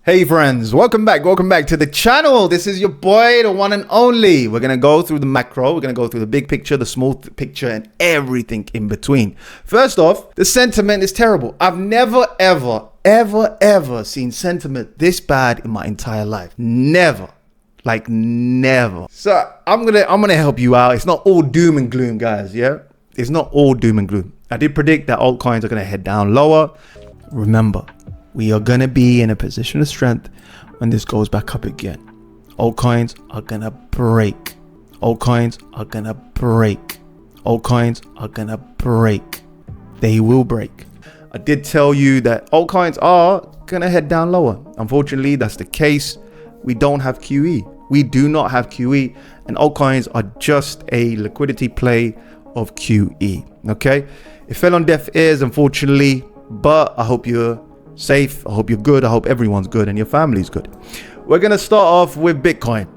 Hey friends, welcome back to the channel. This is your boy, the one and only. We're going to go through the macro, we're going to go through the big picture, the small picture, and everything in between. First off, the sentiment is terrible. I've never, ever seen sentiment this bad in my entire life. Never. Like never. So I'm gonna help you out. It's not all doom and gloom, guys, yeah? It's not all doom and gloom. I did predict that altcoins are going to head down lower. Remember, we are going to be in a position of strength when this goes back up again. Altcoins are going to break. Altcoins are going to break. Altcoins are going to break. They will break. I did tell you that altcoins are going to head down lower. Unfortunately, that's the case. We don't have QE. We do not have QE. And altcoins are just a liquidity play of QE. Okay? It fell on deaf ears, unfortunately. But I hope you're safe. I hope you're good. I hope everyone's good and your family's good. We're going to start off with Bitcoin.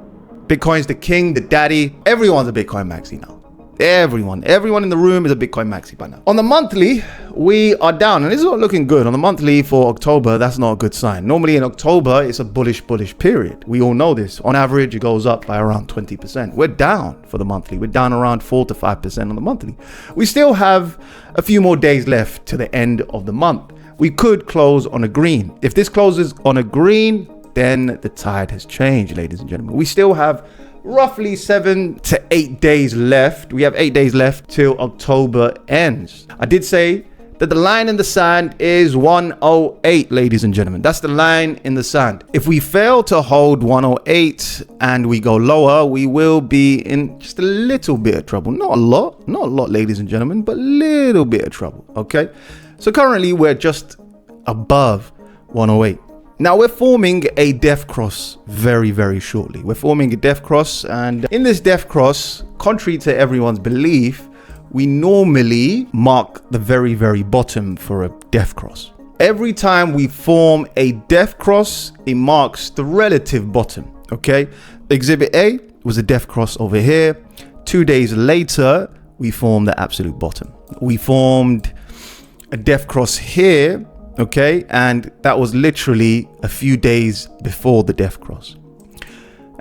Bitcoin's the king, the daddy. Everyone's a Bitcoin maxi now. Everyone in the room is a Bitcoin maxi by now. On the monthly, we are down, and this is not looking good. On the monthly for October, that's not a good sign. Normally in October, it's a bullish period. We all know this. On average, it goes up by around 20%. We're down for the monthly. We're down around 4 to 5% on the monthly. We still have a few more days left to the end of the month. We could close on a green. If this closes on a green, then the tide has changed, ladies and gentlemen. We still have roughly 7 to 8 days left. We have 8 days left till October ends. I did say that the line in the sand is 108, ladies and gentlemen. That's the line in the sand. If we fail to hold 108 and we go lower, we will be in just a little bit of trouble. Not a lot, ladies and gentlemen, but a little bit of trouble, okay? So currently we're just above 108. Now we're forming a death cross very shortly. We're forming a death cross, and in this death cross, contrary to everyone's belief, we normally mark the very bottom for a death cross. Every time we form a death cross, it marks the relative bottom, okay? Exhibit A was a death cross over here. 2 days later, we formed the absolute bottom. We formed a death cross here, okay, and that was literally a few days before the death cross.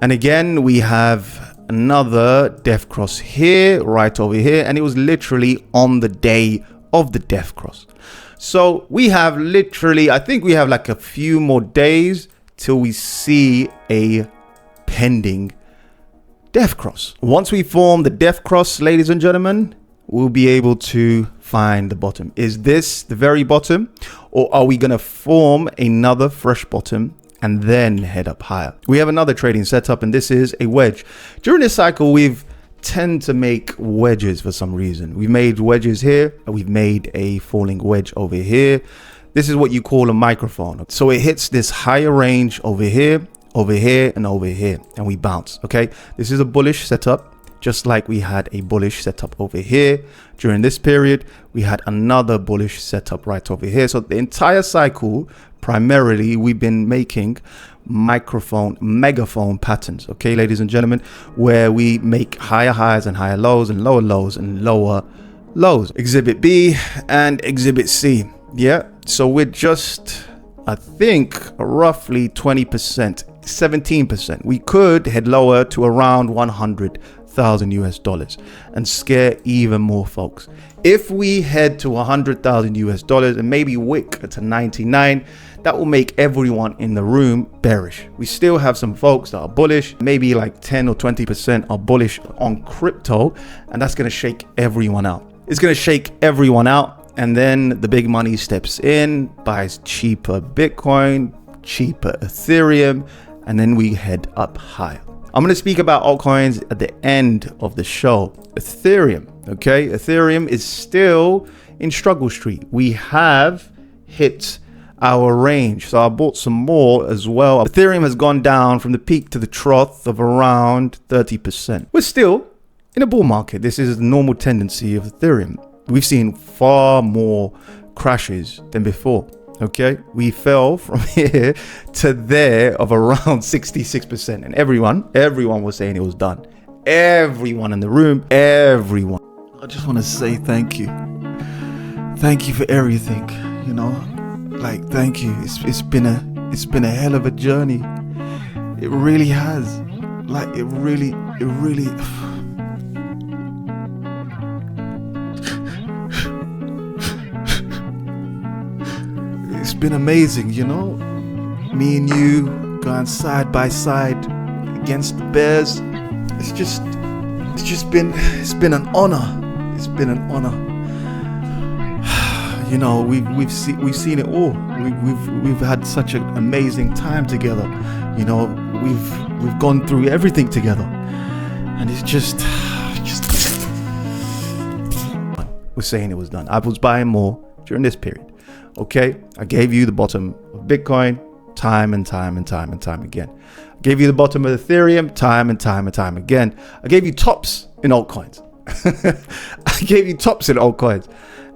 And again, we have another death cross here, right over here, and it was literally on the day of the death cross. So we have literally, I think we have like a few more days till we see a pending death cross. Once we form the death cross, ladies and gentlemen, we'll be able to find the bottom. Is this the very bottom, or are we going to form another fresh bottom and then head up higher? We have another trading setup, and this is a wedge. During this cycle, we've tend to make wedges for some reason. We've made wedges here, and we've made a falling wedge over here. This is what you call a microphone. So it hits this higher range over here, and over here, and we bounce, okay? This is a bullish setup. Just like we had a bullish setup over here during this period, we had another bullish setup right over here. So the entire cycle, primarily, we've been making megaphone patterns, okay, ladies and gentlemen, where we make higher highs and higher lows and lower lows and lower lows. Exhibit B and Exhibit C, yeah. So we're just, I think, roughly 20%, 17%. We could head lower to around 100,000 US dollars and scare even more folks. If we head to 100,000 US dollars and maybe wick to 99, that will make everyone in the room bearish. We still have some folks that are bullish, maybe like 10 or 20% are bullish on crypto, and that's going to shake everyone out. It's going to shake everyone out, and then the big money steps in, buys cheaper Bitcoin, cheaper Ethereum, and then we head up higher. I'm going to speak about altcoins at the end of the show. Ethereum, okay? Ethereum is still in struggle street. We have hit our range, so I bought some more as well. Ethereum has gone down from the peak to the trough of around 30%. We're still in a bull market. This is the normal tendency of Ethereum. We've seen far more crashes than before. Okay, we fell from here to there of around 66%, and everyone was saying it was done. Everyone in the room, everyone. I just want to say thank you for everything, you know, like thank you. It's been It's been a hell of a journey. It really has. Like, it really. It's been amazing, you know? Me and you going side by side against the bears. It's been an honor. It's been an honor. You know, we've seen it all. We've had such an amazing time together. You know, we've gone through everything together, and it's just we're saying it was done. I was buying more during this period. Okay, I gave you the bottom of Bitcoin time and time again. I gave you the bottom of Ethereum time and time again. I gave you tops in altcoins. I gave you tops in altcoins,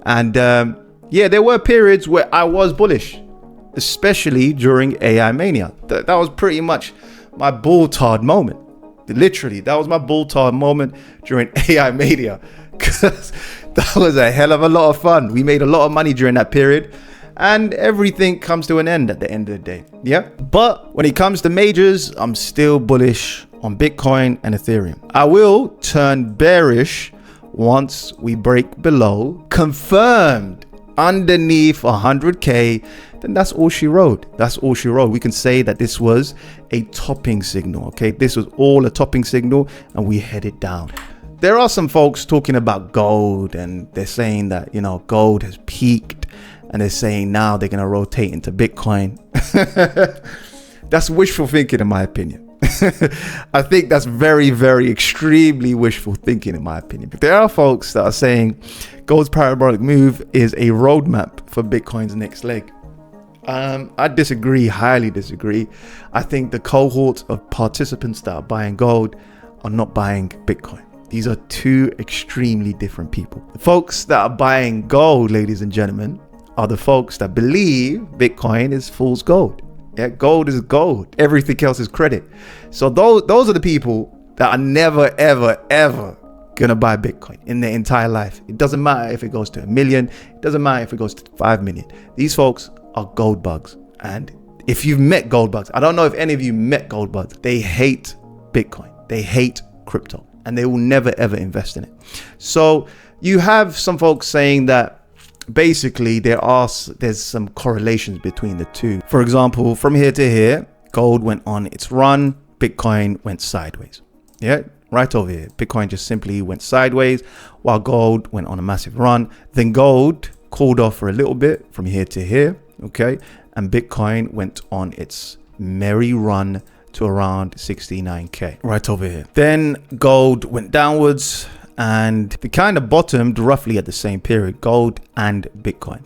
and yeah, there were periods where I was bullish, especially during AI mania. That was pretty much my bull-tard moment. Literally, that was my bull-tard moment during AI mania, because that was a hell of a lot of fun. We made a lot of money during that period, and everything comes to an end at the end of the day. Yeah, but when it comes to majors, I'm still bullish on Bitcoin and Ethereum. I will turn bearish once we break below confirmed underneath 100k. Then that's all she wrote. That's all she wrote. We can say that this was a topping signal. Okay, this was all a topping signal, and we headed down. There are some folks talking about gold, and they're saying that, you know, gold has peaked, and they're saying now they're going to rotate into Bitcoin. That's wishful thinking, in my opinion. I think that's very, very extremely wishful thinking, in my opinion. But there are folks that are saying gold's parabolic move is a roadmap for Bitcoin's next leg. I disagree, highly disagree. I think the cohort of participants that are buying gold are not buying Bitcoin. These are two extremely different people. The folks that are buying gold, ladies and gentlemen, are the folks that believe Bitcoin is fool's gold. Yeah, gold is gold. Everything else is credit. So those are the people that are never, ever gonna buy Bitcoin in their entire life. It doesn't matter if it goes to 1 million. It doesn't matter if it goes to 5 million. These folks are gold bugs. And if you've met gold bugs, I don't know if any of you met gold bugs. They hate Bitcoin. They hate crypto, and they will never, ever invest in it. So you have some folks saying that basically there's some correlations between the two. For example, from here to here, gold went on its run, Bitcoin went sideways. Yeah, right over here, Bitcoin just simply went sideways while gold went on a massive run. Then gold cooled off for a little bit from here to here, okay, and Bitcoin went on its merry run to around 69k right over here. Then gold went downwards, and they kind of bottomed roughly at the same period, gold and Bitcoin.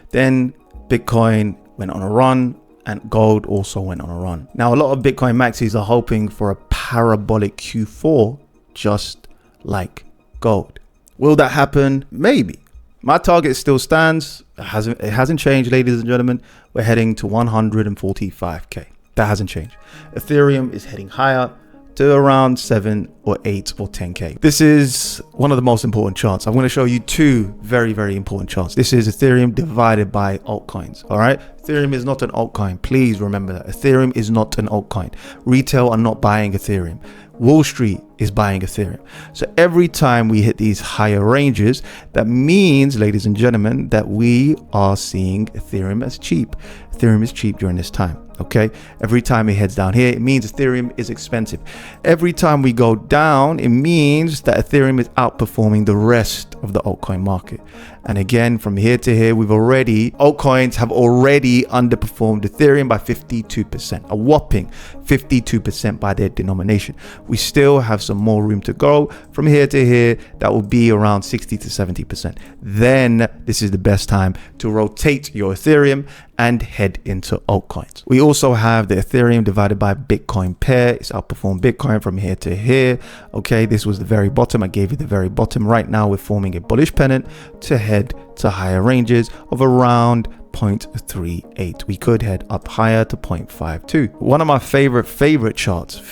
Then Bitcoin went on a run, and gold also went on a run. Now, a lot of Bitcoin maxis are hoping for a parabolic Q4, just like gold. Will that happen? Maybe. My target still stands. It hasn't changed, ladies and gentlemen. We're heading to 145k. That hasn't changed. Ethereum is heading higher to around 7 or 8 or 10k. This is one of the most important charts. I'm going to show you two very, very important charts. This is Ethereum divided by altcoins. All right, Ethereum is not an altcoin. Please remember that Ethereum is not an altcoin. Retail are not buying Ethereum. Wall Street is buying Ethereum. So every time we hit these higher ranges, that means, ladies and gentlemen, that we are seeing Ethereum as cheap. Ethereum is cheap during this time. Okay, every time it heads down here, it means Ethereum is expensive. Every time we go down, it means that Ethereum is outperforming the rest of the altcoin market. And again, from here to here, altcoins have already underperformed Ethereum by 52%, a whopping 52% by their denomination. We still have some more room to go. From here to here, that will be around 60 to 70%. Then this is the best time to rotate your Ethereum and head into altcoins. We also have the Ethereum divided by Bitcoin pair. It's outperformed Bitcoin from here to here. Okay, this was the very bottom. I gave you the very bottom. Right now, we're forming a bullish pennant to head to higher ranges of around 0.38. We could head up higher to 0.52. One of my favorite charts is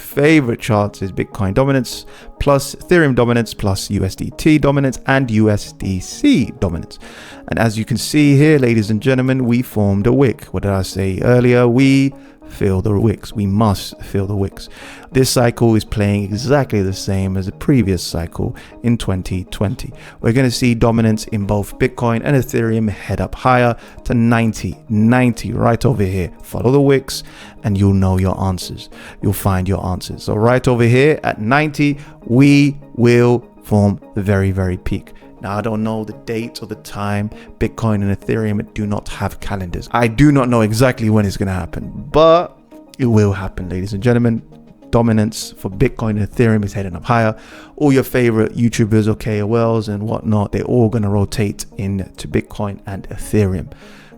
Bitcoin dominance plus Ethereum dominance plus USDT dominance and USDC dominance. And as you can see here, ladies and gentlemen, we formed a wick. What did I say earlier? We fill the wicks. We must fill the wicks. This cycle is playing exactly the same as the previous cycle in 2020. We're going to see dominance in both Bitcoin and Ethereum head up higher to 90 right over here. Follow the wicks and you'll know your answers. You'll find your answers. So right over here at 90, we will form the very peak. Now, I don't know the date or the time. Bitcoin and Ethereum do not have calendars. I do not know exactly when it's going to happen, but it will happen, ladies and gentlemen. Dominance for Bitcoin and Ethereum is heading up higher. All your favorite YouTubers or KOLs and whatnot, they're all going to rotate into Bitcoin and Ethereum.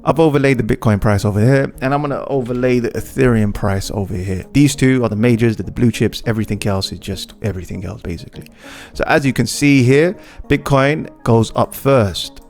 I've overlaid the Bitcoin price over here, and I'm going to overlay the Ethereum price over here. These two are the majors, the blue chips. Everything else is just everything else, basically. So as you can see here, Bitcoin goes up first.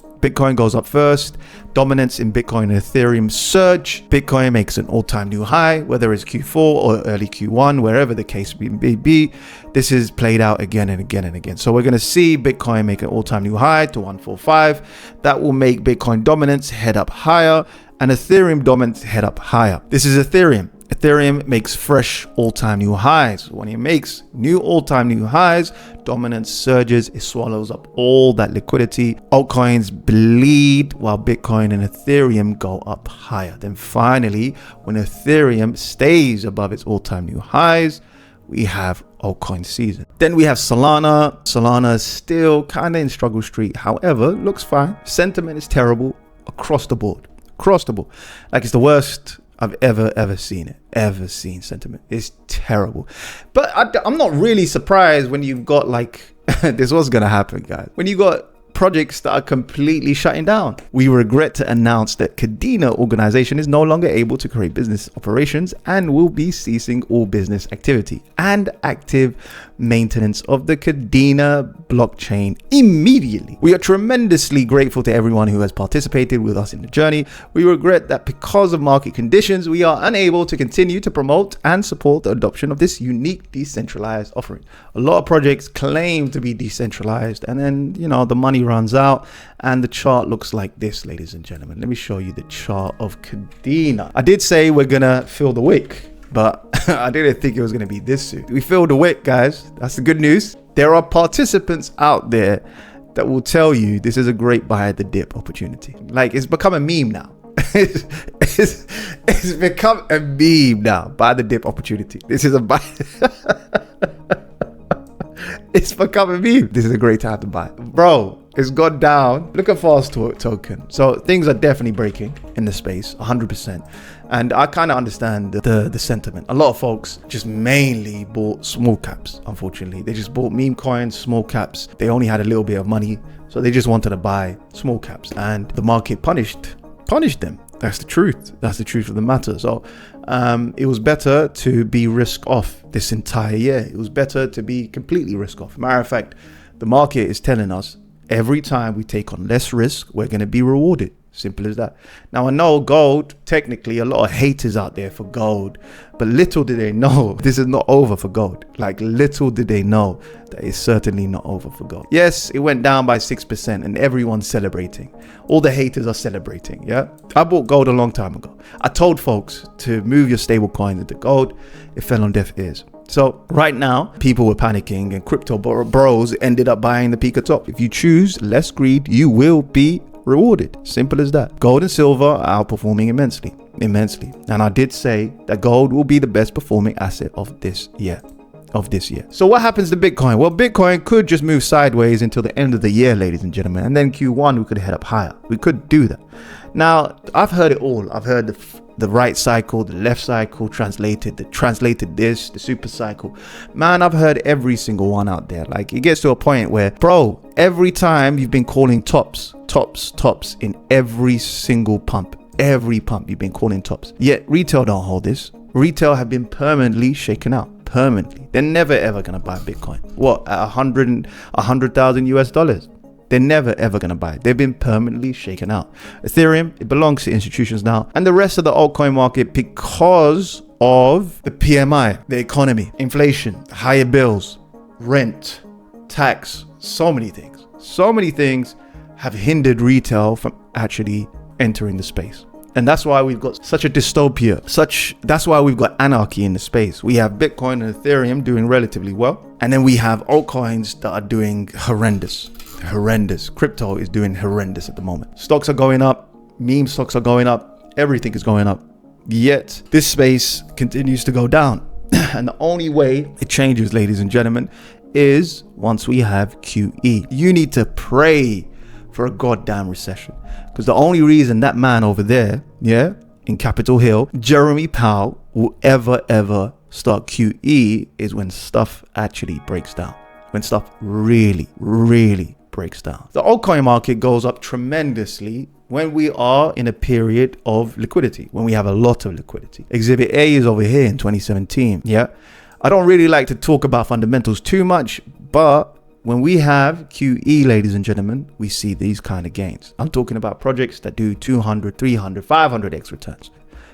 Dominance in Bitcoin and Ethereum surge. Bitcoin makes an all-time new high, whether it's Q4 or early Q1, wherever the case may be. This is played out again and again and again. So we're going to see Bitcoin make an all-time new high to 145. That will make Bitcoin dominance head up higher and Ethereum dominance head up higher. This is Ethereum. Ethereum makes fresh all-time new highs. When it makes new all-time new highs, dominance surges, it swallows up all that liquidity. Altcoins bleed while Bitcoin and Ethereum go up higher. Then finally, when Ethereum stays above its all-time new highs, we have altcoin season. Then we have Solana. Solana is still kind of in struggle street. However, looks fine. Sentiment is terrible across the board. Like it's the worst I've ever seen sentiment. It's terrible. But I'm not really surprised when you've got like, this was going to happen, guys. When you got projects that are completely shutting down. We regret to announce that Kadena organization is no longer able to create business operations and will be ceasing all business activity and active maintenance of the Kadena blockchain immediately. We are tremendously grateful to everyone who has participated with us in the journey. We regret that because of market conditions, we are unable to continue to promote and support the adoption of this unique decentralized offering. A lot of projects claim to be decentralized, and then, you know, the money runs out and the chart looks like this, ladies and gentlemen. Let me show you the chart of Kadena. I did say we're gonna fill the wick, but I didn't think it was going to be this soon. We filled the wick, guys. That's the good news. There are participants out there that will tell you this is a great buy at the dip opportunity. Like, it's become a meme now. It's become a meme now. Buy the dip opportunity. This is a buy. It's become a meme. This is a great time to buy. Bro, it's gone down. Look at fast token. So things are definitely breaking in the space, 100%. And I kind of understand the sentiment. A lot of folks just mainly bought small caps, unfortunately. They just bought meme coins, small caps. They only had a little bit of money, so they just wanted to buy small caps. And the market punished them. That's the truth. That's the truth of the matter. So it was better to be risk off this entire year. It was better to be completely risk off. Matter of fact, the market is telling us every time we take on less risk, we're going to be rewarded. Simple as that. Now, I know gold, technically a lot of haters out there for gold, but little did they know this is not over for gold. Like, little did they know that it's certainly not over for gold. Yes, it went down by 6% and everyone's celebrating. All the haters are celebrating. Yeah, I bought gold a long time ago. I told folks to move your stable coins into gold. It fell on deaf ears. So right now, people were panicking and crypto bros ended up buying the peak at top. If you choose less greed, you will be rewarded. Simple as that. Gold and silver are outperforming immensely. And I did say that gold will be the best performing asset of this year. So what happens to Bitcoin? Well, Bitcoin could just move sideways until the end of the year, ladies and gentlemen. And then Q1, we could head up higher. We could do that. Now, I've heard it all. I've heard the right cycle, the left cycle, translated this, the super cycle. Man, I've heard every single one out there. Like, it gets to a point where, bro, every time you've been calling tops in every single pump. Every pump you've been calling tops. Yet retail don't hold this. Retail have been permanently shaken out. Permanently. They're never ever gonna buy Bitcoin. What, at 100,000 US dollars? They're never ever going to buy it. They've been permanently shaken out. Ethereum, it belongs to institutions now. And the rest of the altcoin market, because of the PMI, the economy, inflation, higher bills, rent, tax, so many things have hindered retail from actually entering the space. And that's why we've got such a dystopia, that's why we've got anarchy in the space. We have Bitcoin and Ethereum doing relatively well. And then we have altcoins that are doing horrendous. Crypto is doing horrendous at the moment. Stocks are going up, meme stocks are going up, everything is going up. Yet this space continues to go down. And the only way it changes, ladies and gentlemen, is once we have QE. You need to pray for a goddamn recession, because the only reason that man over there, in Capitol Hill, Jeremy Powell, will ever start QE is when stuff actually breaks down, when stuff really breaks down. The altcoin market goes up tremendously when we are in a period of liquidity, when we have a lot of liquidity. Exhibit A is over here in 2017. I don't really like to talk about fundamentals too much, but when we have QE, ladies and gentlemen, we see these kind of gains. I'm talking about projects that do 200, 300, 500x returns.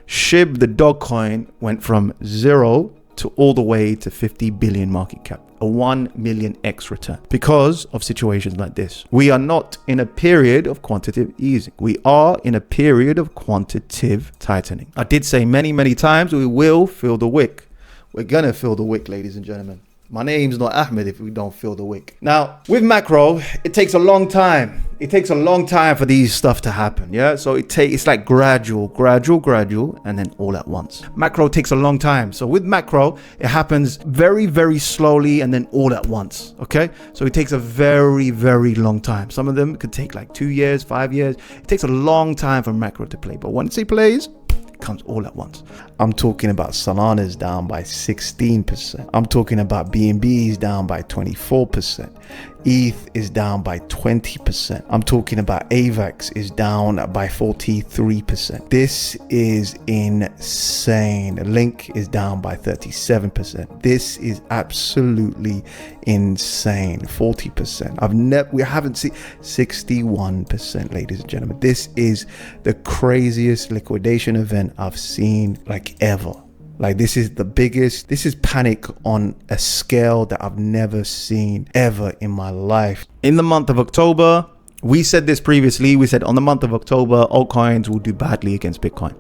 SHIB, the dog coin, went from 0 to all the way to 50 billion market cap, a 1 million X return, because of situations like this. We are not in a period of quantitative easing. We are in a period of quantitative tightening. I did say many times, we will feel the wick. We're gonna feel the wick, ladies and gentlemen. My name's not Ahmed if we don't feel the wick. Now, with macro, it takes a long time. It takes a long time for these stuff to happen, So it's like gradual, and then all at once. Macro takes a long time. So with macro, it happens very slowly and then all at once, okay? So it takes a very long time. Some of them could take like 2 years, 5 years. It takes a long time for macro to play, but once it plays, comes all at once. I'm talking about Solana's down by 16%. I'm talking about BNB's down by 24%. ETH is down by 20%. I'm talking about AVAX is down by 43%. This is insane. Link is down by 37%. This is absolutely insane. 40%. We haven't seen 61%, ladies and gentlemen. This is the craziest liquidation event I've seen like ever. Like this is the biggest, this is panic on a scale that I've never seen ever in my life. In the month of October, we said this previously, we said on the month of October, altcoins will do badly against Bitcoin.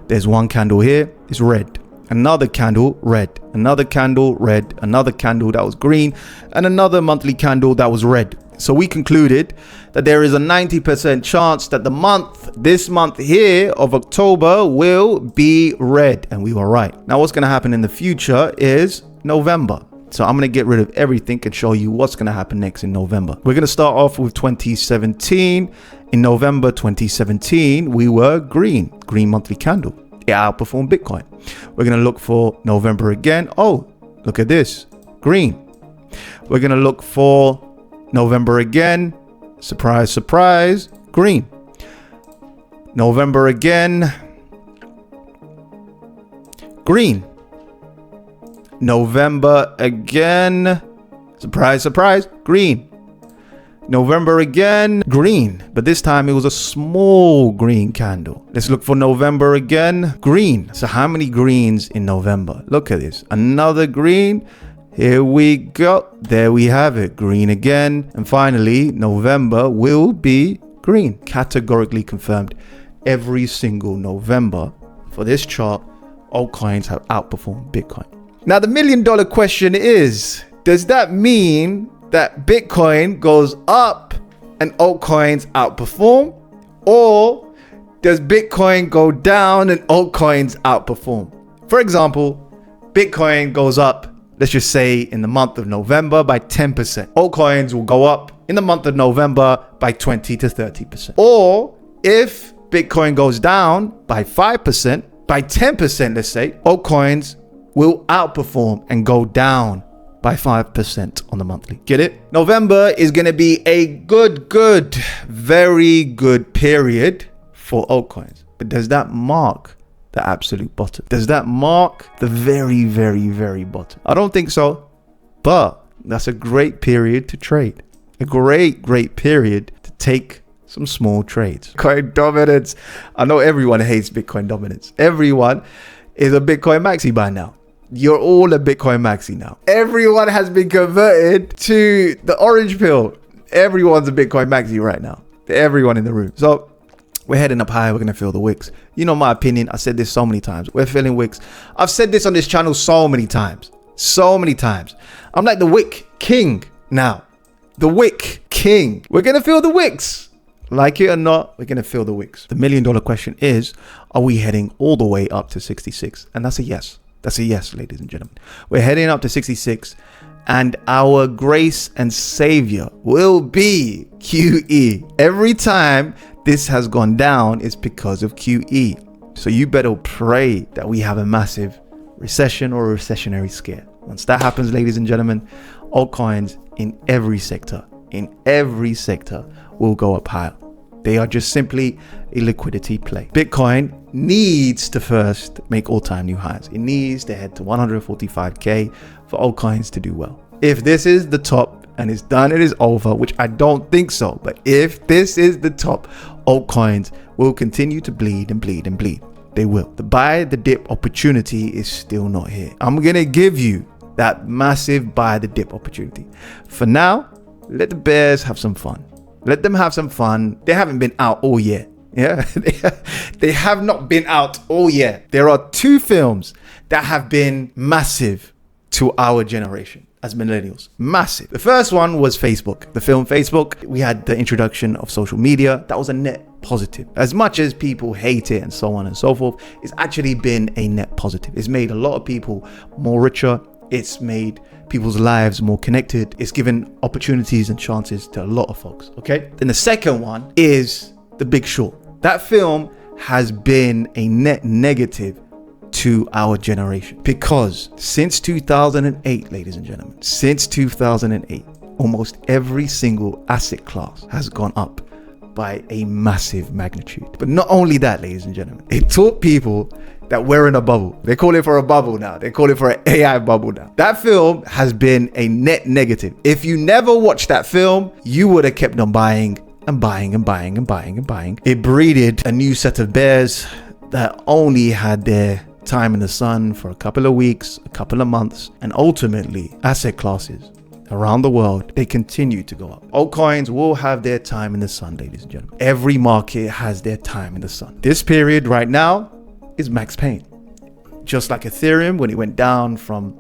There's one candle here, it's red. Another candle, red. Another candle, red. Another candle that was green. And another monthly candle that was red. So we concluded that there is a 90% chance that this month here of October will be red. And we were right. Now what's going to happen in the future is November. So I'm going to get rid of everything and show you what's going to happen next in November. We're going to start off with 2017. In November 2017, we were green monthly candle. It outperformed Bitcoin. We're going to look for November again. Oh, look at this. Green. We're going to look for November again. Surprise. Green. November again. Green. November again. Surprise. Green. November again, green, but this time it was a small green candle. Let's look for November again, green. So how many greens in November? Look at this, another green. Here we go. There we have it, green again. And finally, November will be green. Categorically confirmed. Every single November for this chart, altcoins have outperformed Bitcoin. Now the $1 million question is, does that mean that Bitcoin goes up and altcoins outperform? Or does Bitcoin go down and altcoins outperform? For example, Bitcoin goes up, let's just say in the month of November by 10%. Altcoins will go up in the month of November by 20 to 30%. Or if Bitcoin goes down by 5%, by 10%, let's say, altcoins will outperform and go down by 5% on the monthly. Get it? November is going to be a very good period for altcoins. But does that mark the absolute bottom? Does that mark the very bottom? I don't think so. But that's a great period to trade. a great period to take some small trades. Bitcoin dominance. I know everyone hates Bitcoin dominance. Everyone is a Bitcoin maxi by now. You're all a Bitcoin maxi now. Everyone has been converted to the orange pill. Everyone's a Bitcoin maxi right now. Everyone in the room. So we're heading up high. We're going to feel the wicks. You know my opinion. I said this so many times. We're feeling wicks. I've said this on this channel so many times. So many times. I'm like the wick king now. The wick king. We're going to feel the wicks. Like it or not, we're going to feel the wicks. The $1 million question is, are we heading all the way up to 66? And that's a yes. That's a yes, ladies and gentlemen. We're heading up to 66. And our grace and savior will be QE. Every time this has gone down, it's because of QE. So you better pray that we have a massive recession or a recessionary scare. Once that happens, ladies and gentlemen, altcoins in every sector will go up higher. They are just simply a liquidity play. Bitcoin needs to first make all-time new highs. It needs to head to 145K for altcoins to do well. If this is the top and it's done, it is over, which I don't think so. But if this is the top, altcoins will continue to bleed and bleed and bleed. They will. The buy the dip opportunity is still not here. I'm going to give you that massive buy the dip opportunity. For now, let the bears have some fun. Let them have some fun. They haven't been out all year. Yeah, they have not been out all year. There are two films that have been massive to our generation as millennials. Massive. The first one was Facebook. The film Facebook. We had the introduction of social media. That was a net positive. As much as people hate it and so on and so forth, it's actually been a net positive. It's made a lot of people more richer. It's made people's lives more connected. It's given opportunities and chances to a lot of folks. Okay. Then the second one is The Big Short. That film has been a net negative to our generation because since 2008, ladies and gentlemen, since 2008, almost every single asset class has gone up by a massive magnitude. But not only that, ladies and gentlemen, it taught people that we're in a bubble. They call it for a bubble now. They call it for an AI bubble now. That film has been a net negative. If you never watched that film, you would have kept on buying and buying and buying and buying and buying. It breeded a new set of bears that only had their time in the sun for a couple of weeks, a couple of months, and ultimately asset classes around the world, they continue to go up. Altcoins will have their time in the sun, ladies and gentlemen. Every market has their time in the sun. This period right now is max pain. Just like Ethereum, when it went down from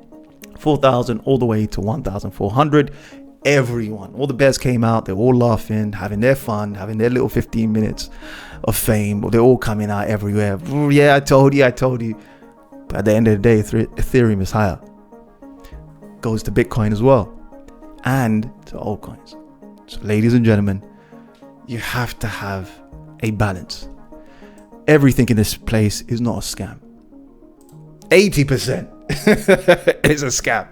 4,000 all the way to 1,400, everyone, all the bears came out, they're all laughing, having their fun, having their little 15 minutes of fame. They're all coming out everywhere. Yeah, I told you. But at the end of the day, Ethereum is higher. Goes to Bitcoin as well. And to altcoins. So ladies and gentlemen, you have to have a balance. Everything in this place is not a scam. 80% is a scam,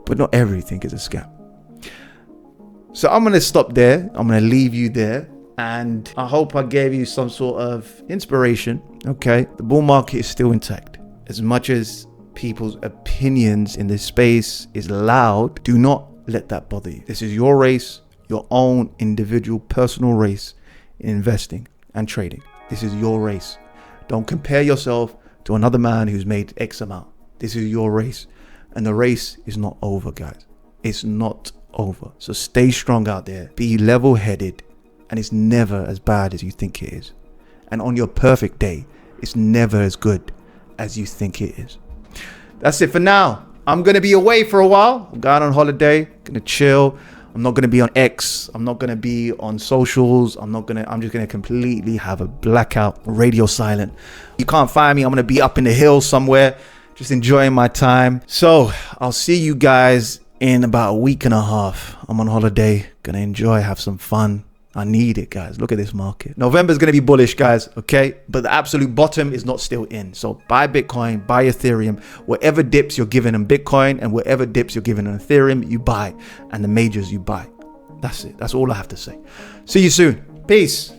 but not everything is a scam. So I'm going to stop there. I'm going to leave you there. And I hope I gave you some sort of inspiration. Okay. The bull market is still intact. As much as people's opinions in this space is loud, do not let that bother you. This is your race, your own individual personal race in investing and trading. This is your race. Don't compare yourself to another man who's made X amount. This is your race. And the race is not over, guys. It's not over. So stay strong out there. Be level-headed. And it's never as bad as you think it is. And on your perfect day, it's never as good as you think it is. That's it for now. I'm going to be away for a while. I'm going on holiday. Going to chill. I'm not going to be on X. I'm not going to be on socials. I'm just going to completely have a blackout, radio silent. You can't find me. I'm going to be up in the hills somewhere, just enjoying my time. So I'll see you guys in about a week and a half. I'm on holiday. Going to enjoy, have some fun. I need it, guys. Look at this market. November is going to be bullish, guys. Okay. But the absolute bottom is not still in. So buy Bitcoin, buy Ethereum. Whatever dips you're giving on Bitcoin and whatever dips you're giving on Ethereum, you buy. And the majors you buy. That's it. That's all I have to say. See you soon. Peace.